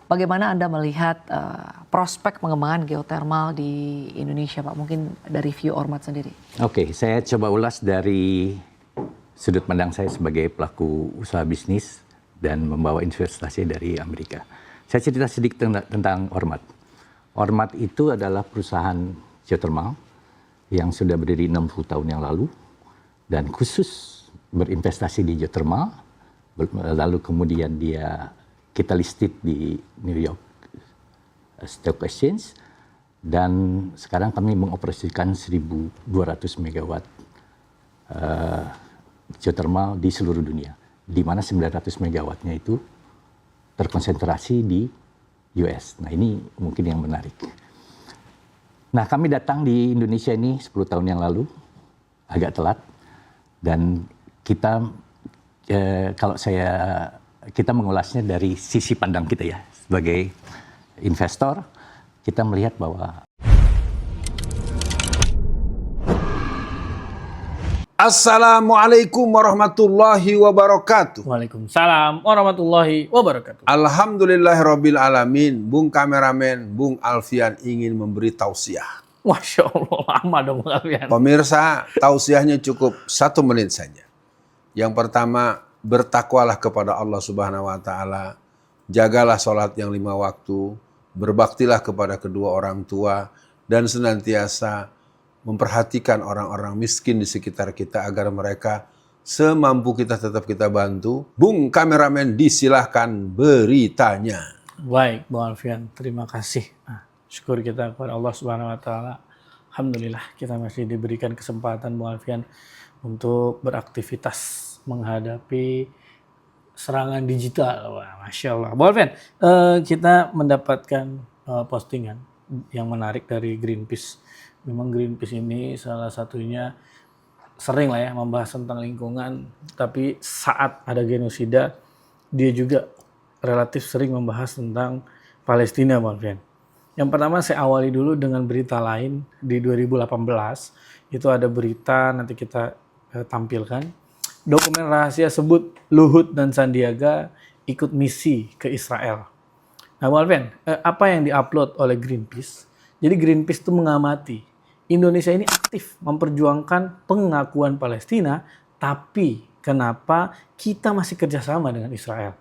Bagaimana Anda melihat prospek pengembangan geotermal di Indonesia, Pak? Mungkin dari view Ormat sendiri. Oke, saya coba ulas dari sudut pandang saya sebagai pelaku usaha bisnis dan membawa investasi dari Amerika. Saya cerita sedikit tentang Ormat. Ormat itu adalah perusahaan geotermal yang sudah berdiri 60 tahun yang lalu dan khusus berinvestasi di geotermal. Lalu kemudian kita listed di New York Stock Exchange dan sekarang kami mengoperasikan 1.200 megawatt geotermal di seluruh dunia, di mana 900 megawattnya itu terkonsentrasi di US. Nah ini mungkin yang menarik. Nah kami datang di Indonesia ini 10 tahun yang lalu, agak telat, dan kita kita mengulasnya dari sisi pandang kita ya, sebagai investor, kita melihat bahwa Assalamualaikum warahmatullahi wabarakatuh. Waalaikumsalam warahmatullahi wabarakatuh. Alhamdulillahirabbil alamin. Bung kameramen, Bung Alfian ingin memberi tausiah. Masya Allah, lama dong Bung Alfian. Pemirsa, tausiahnya cukup 1 menit saja. Yang pertama, bertakwalah kepada Allah Subhanahu wa taala. Jagalah sholat yang 5 waktu, berbaktilah kepada kedua orang tua, dan senantiasa memperhatikan orang-orang miskin di sekitar kita agar mereka semampu kita tetap kita bantu. Bung kameramen, disilahkan beritanya. Baik Bung Alfian, terima kasih. Syukur kita kepada Allah Subhanahu wa taala. Alhamdulillah kita masih diberikan kesempatan Bung Alfian untuk beraktivitas menghadapi serangan digital. Wah, Masya Allah. Bung Alfian, kita mendapatkan postingan yang menarik dari Greenpeace. Memang Greenpeace ini salah satunya sering lah ya membahas tentang lingkungan, tapi saat ada genosida, dia juga relatif sering membahas tentang Palestina, Bung Alfian. Yang pertama saya awali dulu dengan berita lain. Di 2018 itu ada berita, nanti kita tampilkan. Dokumen rahasia sebut Luhut dan Sandiaga ikut misi ke Israel. Nah, Bung Alfian, apa yang diupload oleh Greenpeace? Jadi Greenpeace itu mengamati Indonesia ini aktif memperjuangkan pengakuan Palestina, tapi kenapa kita masih kerjasama dengan Israel?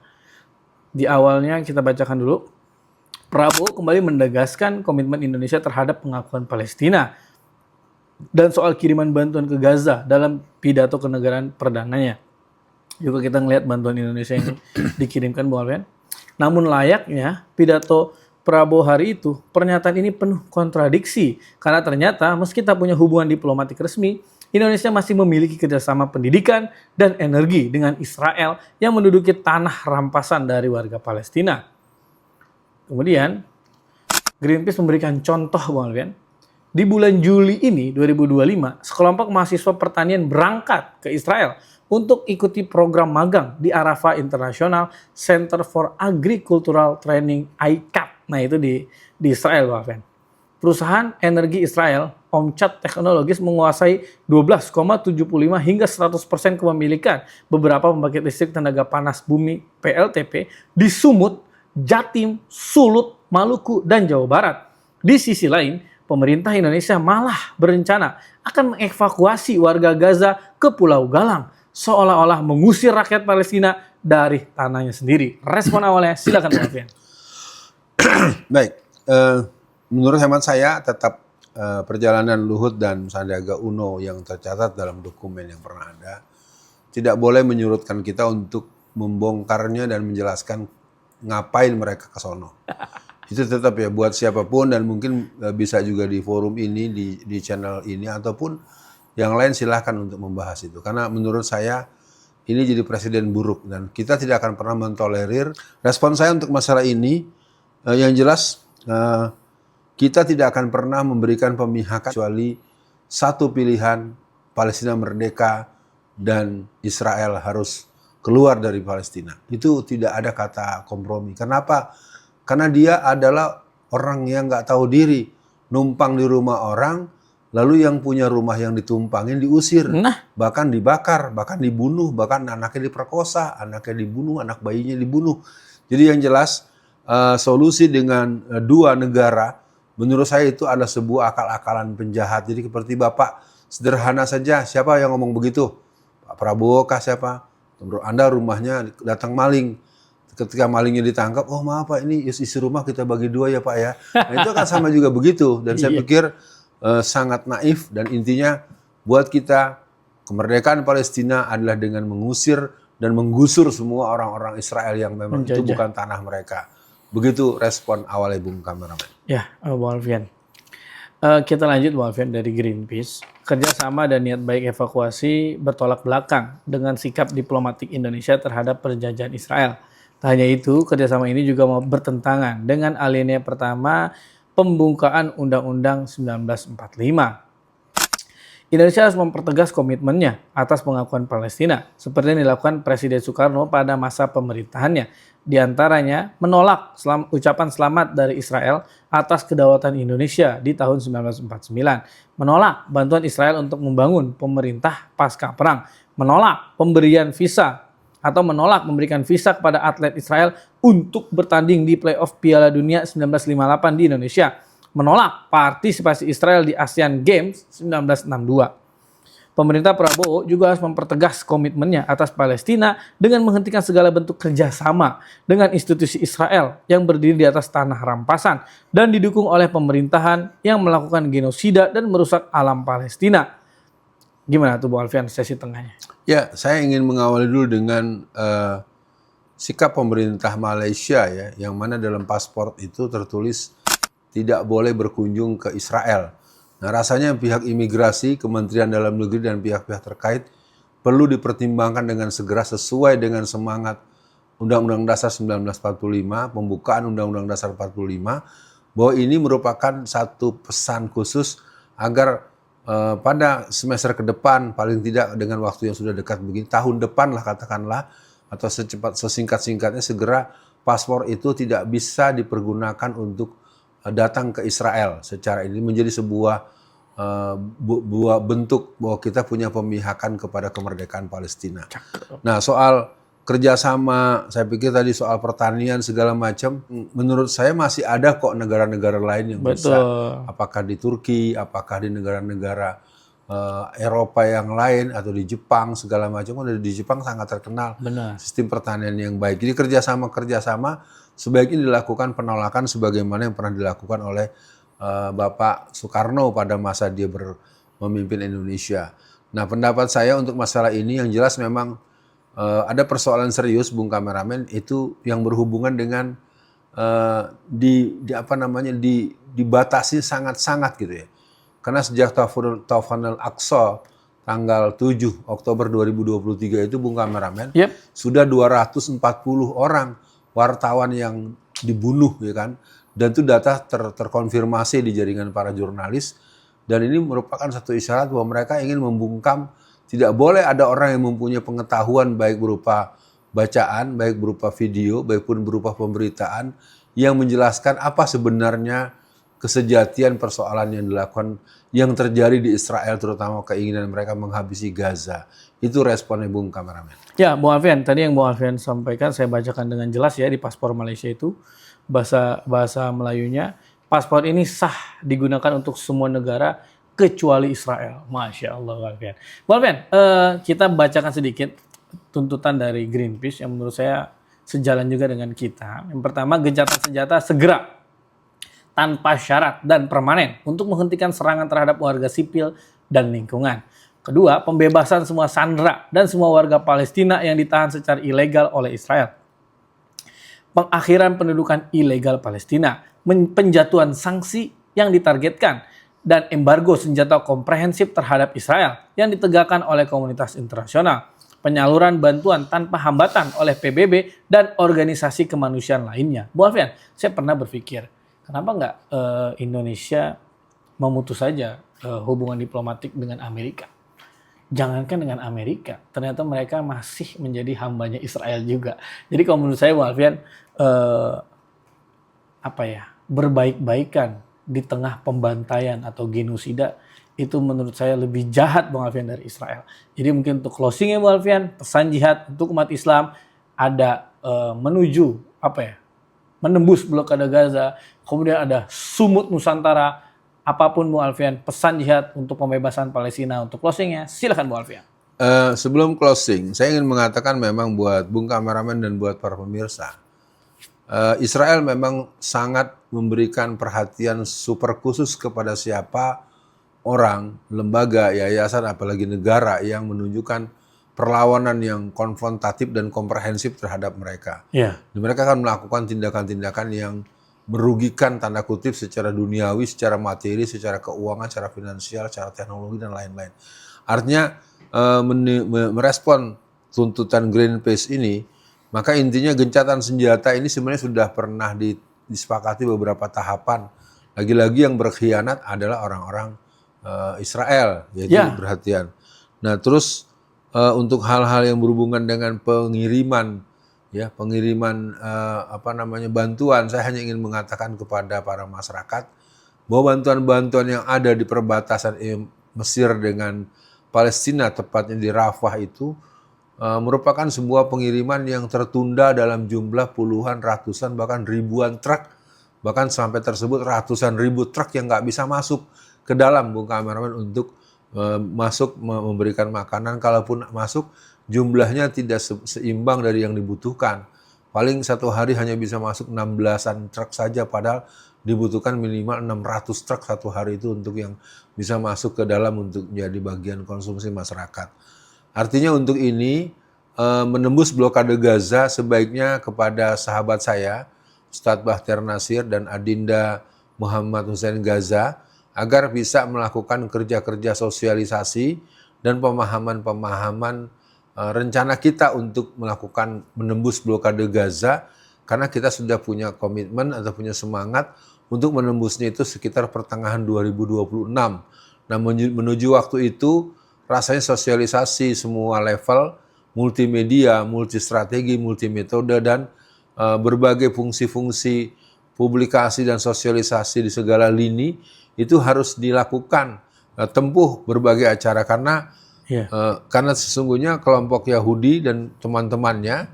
Di awalnya kita bacakan dulu. Prabowo kembali menegaskan komitmen Indonesia terhadap pengakuan Palestina dan soal kiriman bantuan ke Gaza dalam pidato kenegaraan perdananya. Juga kita ngelihat bantuan Indonesia yang dikirimkan, Bung Alfian. Namun layaknya pidato Prabowo hari itu, pernyataan ini penuh kontradiksi. Karena ternyata meski tak punya hubungan diplomatik resmi, Indonesia masih memiliki kerjasama pendidikan dan energi dengan Israel yang menduduki tanah rampasan dari warga Palestina. Kemudian, Greenpeace memberikan contoh, Bung Alfian. Di bulan Juli ini, 2025, sekelompok mahasiswa pertanian berangkat ke Israel untuk ikuti program magang di Arafah International Center for Agricultural Training (ICAT). Nah, itu di Israel, Bung Alfian. Perusahaan energi Israel, Omchat Technologies, menguasai 12,75 hingga 100% kepemilikan beberapa pembangkit listrik tenaga panas bumi (PLTP) di Sumut, Jatim, Sulut, Maluku, dan Jawa Barat. Di sisi lain, pemerintah Indonesia malah berencana akan mengevakuasi warga Gaza ke Pulau Galang, seolah-olah mengusir rakyat Palestina dari tanahnya sendiri. Respon awalnya, silakan Bung Alfian. Baik, menurut hemat saya tetap perjalanan Luhut dan Sandiaga Uno yang tercatat dalam dokumen yang pernah ada tidak boleh menyurutkan kita untuk membongkarnya dan menjelaskan ngapain mereka ke sono. Itu tetap ya buat siapapun, dan mungkin bisa juga di forum ini, di channel ini, ataupun yang lain silahkan untuk membahas itu. Karena menurut saya ini jadi presiden buruk dan kita tidak akan pernah mentolerir. Respon saya untuk masalah ini yang jelas kita tidak akan pernah memberikan pemihakan kecuali satu pilihan, Palestina merdeka dan Israel harus keluar dari Palestina. Itu tidak ada kata kompromi. Kenapa? Karena dia adalah orang yang nggak tahu diri, numpang di rumah orang, lalu yang punya rumah yang ditumpangin diusir, bahkan dibakar, bahkan dibunuh, bahkan anaknya diperkosa, anaknya dibunuh, anak bayinya dibunuh. Jadi yang jelas solusi dengan dua negara, menurut saya itu adalah sebuah akal-akalan penjahat. Jadi seperti Bapak sederhana saja, siapa yang ngomong begitu? Pak Prabowo kah siapa? Menurut Anda rumahnya datang maling. Ketika malingnya ditangkap, oh maaf Pak, ini isi rumah kita bagi dua ya Pak ya. Nah itu akan sama juga begitu. Dan saya pikir sangat naif, dan intinya buat kita kemerdekaan Palestina adalah dengan mengusir dan menggusur semua orang-orang Israel yang memang itu bukan tanah mereka. Begitu respon awalnya Bung Kameramen. Ya, Bung Alfian. Kita lanjut Bung Alfian dari Greenpeace. Kerjasama dan niat baik evakuasi bertolak belakang dengan sikap diplomatik Indonesia terhadap penjajahan Israel. Tak hanya itu, kerjasama ini juga mau bertentangan dengan alinea pertama pembukaan Undang-Undang 1945. Indonesia harus mempertegas komitmennya atas pengakuan Palestina, seperti yang dilakukan Presiden Soekarno pada masa pemerintahannya. Di antaranya menolak ucapan selamat dari Israel atas kedaulatan Indonesia di tahun 1949, menolak bantuan Israel untuk membangun pemerintah pasca perang, menolak pemberian visa atau menolak memberikan visa kepada atlet Israel untuk bertanding di playoff Piala Dunia 1958 di Indonesia, menolak partisipasi Israel di ASEAN Games 1962. Pemerintah Prabowo juga harus mempertegas komitmennya atas Palestina dengan menghentikan segala bentuk kerjasama dengan institusi Israel yang berdiri di atas tanah rampasan dan didukung oleh pemerintahan yang melakukan genosida dan merusak alam Palestina. Gimana tuh Bung Alfian sesi tengahnya? Ya, saya ingin mengawali dulu dengan sikap pemerintah Malaysia ya, yang mana dalam paspor itu tertulis tidak boleh berkunjung ke Israel. Nah, rasanya pihak imigrasi, Kementerian Dalam Negeri dan pihak-pihak terkait perlu dipertimbangkan dengan segera sesuai dengan semangat Undang-Undang Dasar 1945, pembukaan Undang-Undang Dasar 45, bahwa ini merupakan satu pesan khusus agar pada semester ke depan, paling tidak dengan waktu yang sudah dekat begini, tahun depan lah katakanlah, atau sesingkat-singkatnya segera paspor itu tidak bisa dipergunakan untuk datang ke Israel. Secara ini menjadi sebuah bentuk bahwa kita punya pemihakan kepada kemerdekaan Palestina. Nah, soal kerjasama, saya pikir tadi soal pertanian segala macam, menurut saya masih ada kok negara-negara lain yang bisa. Apakah di Turki, apakah di negara-negara Eropa yang lain, atau di Jepang segala macam. Di Jepang sangat terkenal sistem pertanian yang baik. Jadi kerjasama sebaiknya dilakukan penolakan sebagaimana yang pernah dilakukan oleh Bapak Soekarno pada masa dia memimpin Indonesia. Nah, pendapat saya untuk masalah ini yang jelas memang ada persoalan serius Bung Kameramen, itu yang berhubungan dengan dibatasi sangat-sangat gitu ya. Karena sejak Taufan al-Aqsa tanggal 7 Oktober 2023 itu Bung Kameramen, sudah 240 orang wartawan yang dibunuh ya kan. Dan itu data terkonfirmasi di jaringan para jurnalis, dan ini merupakan satu isyarat bahwa mereka ingin membungkam. Tidak boleh ada orang yang mempunyai pengetahuan baik berupa bacaan, baik berupa video, baik pun berupa pemberitaan yang menjelaskan apa sebenarnya kesejatian persoalan yang dilakukan, yang terjadi di Israel, terutama keinginan mereka menghabisi Gaza. Itu responnya Bung Kameramen. Ya, Bung Alfian, tadi yang Bung Alfian sampaikan saya bacakan dengan jelas ya di paspor Malaysia itu, bahasa Melayunya, paspor ini sah digunakan untuk semua negara kecuali Israel. Masya Allah, Bung Alfian. Bung Alfian, kita bacakan sedikit tuntutan dari Greenpeace yang menurut saya sejalan juga dengan kita. Yang pertama, gencatan senjata segera tanpa syarat dan permanen untuk menghentikan serangan terhadap warga sipil dan lingkungan. Kedua, pembebasan semua sandera dan semua warga Palestina yang ditahan secara ilegal oleh Israel. Pengakhiran pendudukan ilegal Palestina, penjatuhan sanksi yang ditargetkan, dan embargo senjata komprehensif terhadap Israel yang ditegakkan oleh komunitas internasional. Penyaluran bantuan tanpa hambatan oleh PBB dan organisasi kemanusiaan lainnya. Bu Alfian, saya pernah berpikir, kenapa nggak Indonesia memutus saja hubungan diplomatik dengan Amerika? Jangankan dengan Amerika, ternyata mereka masih menjadi hambanya Israel juga. Jadi kalau menurut saya, Bu Alfian, berbaik-baikan di tengah pembantaian atau genosida itu menurut saya lebih jahat, Bung Alfian, dari Israel. Jadi mungkin untuk closingnya, Bung Alfian, pesan jihad untuk umat Islam ada menuju menembus blokade Gaza, kemudian ada Sumut Nusantara. Apapun Bu Alfian, pesan jihad untuk pembebasan Palestina, untuk closingnya, silakan Bu Alfian. Sebelum closing, saya ingin mengatakan memang buat Bung Kameramen dan buat para pemirsa, Israel memang sangat memberikan perhatian super khusus kepada siapa orang, lembaga, yayasan, apalagi negara yang menunjukkan perlawanan yang konfrontatif dan komprehensif terhadap mereka. Ya. Mereka akan melakukan tindakan-tindakan yang merugikan tanda kutip secara duniawi, secara materi, secara keuangan, secara finansial, secara teknologi dan lain-lain. Artinya merespon tuntutan Greenpeace ini, maka intinya gencatan senjata ini sebenarnya sudah pernah disepakati beberapa tahapan. Lagi-lagi yang berkhianat adalah orang-orang Israel, yaitu perhatian. Nah, terus untuk hal-hal yang berhubungan dengan pengiriman bantuan, saya hanya ingin mengatakan kepada para masyarakat bahwa bantuan-bantuan yang ada di perbatasan Mesir dengan Palestina, tepatnya di Rafah itu merupakan sebuah pengiriman yang tertunda dalam jumlah puluhan, ratusan, bahkan ribuan truk, bahkan sampai tersebut ratusan ribu truk yang nggak bisa masuk ke dalam, Bung Kameramen, untuk masuk memberikan makanan. Kalaupun masuk, jumlahnya tidak seimbang dari yang dibutuhkan. Paling satu hari hanya bisa masuk 16-an truk saja, padahal dibutuhkan minimal 600 truk satu hari itu untuk yang bisa masuk ke dalam untuk menjadi bagian konsumsi masyarakat. Artinya untuk ini menembus blokade Gaza sebaiknya kepada sahabat saya, Ustadz Bahtiar Nasir dan Adinda Muhammad Hussein Gaza, agar bisa melakukan kerja-kerja sosialisasi dan pemahaman-pemahaman rencana kita untuk melakukan menembus blokade Gaza, karena kita sudah punya komitmen atau punya semangat untuk menembusnya itu sekitar pertengahan 2026. Nah, menuju waktu itu rasanya sosialisasi semua level, multimedia, multistrategi, multimetode, dan berbagai fungsi-fungsi publikasi dan sosialisasi di segala lini itu harus dilakukan, tempuh berbagai acara, karena sesungguhnya kelompok Yahudi dan teman-temannya,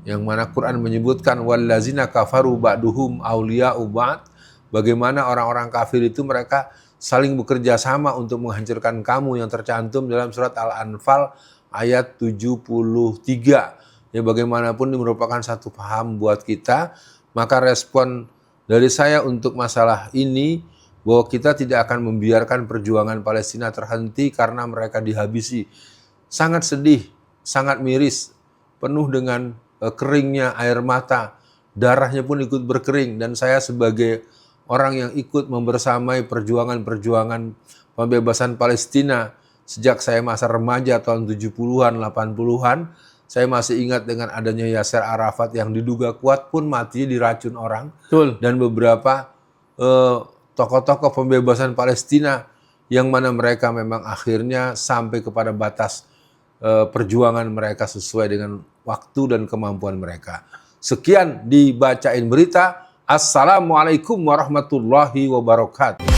yang mana Quran menyebutkan wallazina kafaru ba'duhum awliya'u ba'd, bagaimana orang-orang kafir itu mereka saling bekerja sama untuk menghancurkan kamu, yang tercantum dalam surat Al-Anfal ayat 73. Ya, bagaimanapun ini merupakan satu paham buat kita, maka respon dari saya untuk masalah ini bahwa kita tidak akan membiarkan perjuangan Palestina terhenti karena mereka dihabisi. Sangat sedih, sangat miris, penuh dengan keringnya air mata, darahnya pun ikut berkering, dan saya sebagai orang yang ikut membersamai perjuangan-perjuangan pembebasan Palestina sejak saya masa remaja tahun 70-an, 80-an, saya masih ingat dengan adanya Yasser Arafat yang diduga kuat pun mati diracun orang. Betul. Dan beberapa tokoh-tokoh pembebasan Palestina yang mana mereka memang akhirnya sampai kepada batas perjuangan mereka sesuai dengan waktu dan kemampuan mereka. Sekian dibacain berita. Assalamualaikum warahmatullahi wabarakatuh.